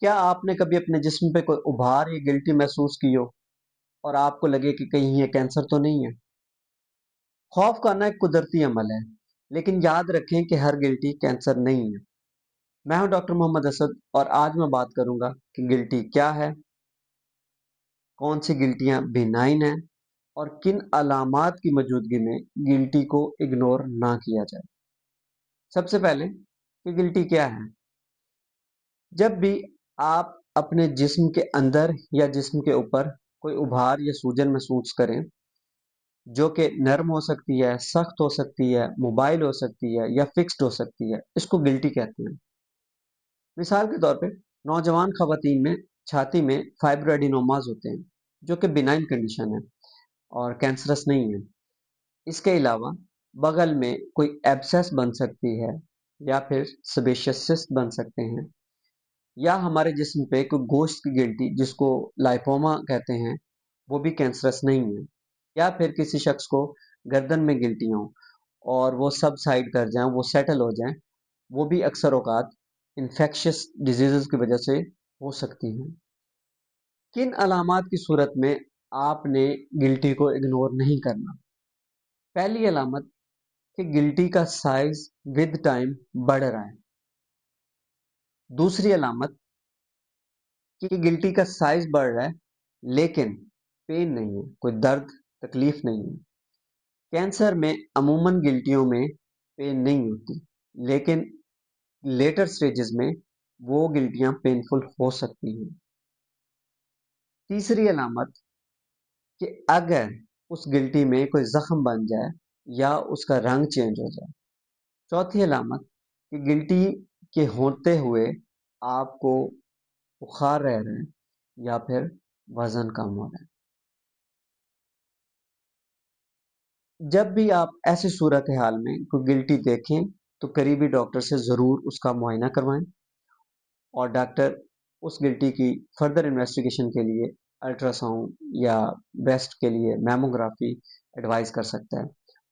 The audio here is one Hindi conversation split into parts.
क्या आपने कभी अपने जिस्म पे कोई उभार या गिल्टी महसूस की हो और आपको लगे कि कहीं ये कैंसर तो नहीं है? खौफ का आना एक कुदरती अमल है, लेकिन याद रखें कि हर गिल्टी कैंसर नहीं है। मैं हूं डॉक्टर मोहम्मद असद और आज मैं बात करूंगा कि गिल्टी क्या है, कौन सी गिल्टियां बिनाइन हैं और किन अलामात की मौजूदगी में गिल्टी को इग्नोर ना किया जाए। सबसे पहले कि गिल्टी क्या है? जब भी आप अपने जिस्म के अंदर या जिस्म के ऊपर कोई उभार या सूजन महसूस करें, जो कि नर्म हो सकती है, सख्त हो सकती है, मोबाइल हो सकती है या फिक्स्ड हो सकती है, इसको गिल्टी कहते हैं। मिसाल के तौर पे नौजवान खवातीन में छाती में फाइब्रोएडिनोमास होते हैं, जो कि बिनाइन कंडीशन है और कैंसरस नहीं है। इसके अलावा बगल में कोई एब्सेस बन सकती है या फिर सेबेशियस सिस्ट बन सकते हैं, या हमारे जिस्म पे कोई गोश्त की गिल्टी जिसको लाइपोमा कहते हैं, वो भी कैंसरस नहीं है। या फिर किसी शख्स को गर्दन में गिल्टियाँ हों और वो सबसाइड कर जाएं, वो सेटल हो जाएं, वो भी अक्सर औकात इन्फेक्शियस डिजीजेस की वजह से हो सकती हैं। किन अलामात की सूरत में आपने गिल्टी को इग्नोर नहीं करना? पहली अलामत कि गिल्टी का साइज विद टाइम बढ़ रहा है। दूसरी अलामत कि गिल्टी का साइज बढ़ रहा है लेकिन पेन नहीं है, कोई दर्द तकलीफ नहीं है। कैंसर में अमूमन गिल्टियों में पेन नहीं होती, लेकिन लेटर स्टेजेस में वो गिल्टियां पेनफुल हो सकती हैं। तीसरी अलामत कि अगर उस गिल्टी में कोई जख्म बन जाए या उसका रंग चेंज हो जाए। चौथी अलामत कि गिल्टी के होते हुए आपको बुखार रह रहे हैं या फिर वजन कम हो रहा है। जब भी आप ऐसी सूरत हाल में कोई गिल्टी देखें तो करीबी डॉक्टर से ज़रूर उसका मुआयना करवाएं और डॉक्टर उस गिल्टी की फर्दर इन्वेस्टिगेशन के लिए अल्ट्रासाउंड या ब्रेस्ट के लिए मैमोग्राफी एडवाइस कर सकता है,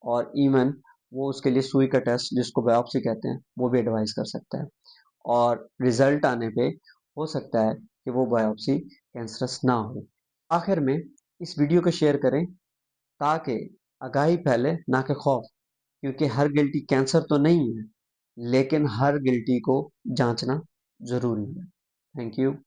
और इवन वो उसके लिए सुई का टेस्ट जिसको बायोप्सी कहते हैं वो भी एडवाइस कर सकता है, और रिजल्ट आने पे हो सकता है कि वो बायोप्सी कैंसरस ना हो। आखिर में इस वीडियो को शेयर करें ताकि आगाही फैले, ना कि खौफ, क्योंकि हर गिल्टी कैंसर तो नहीं है, लेकिन हर गिल्टी को जांचना जरूरी है। Thank you.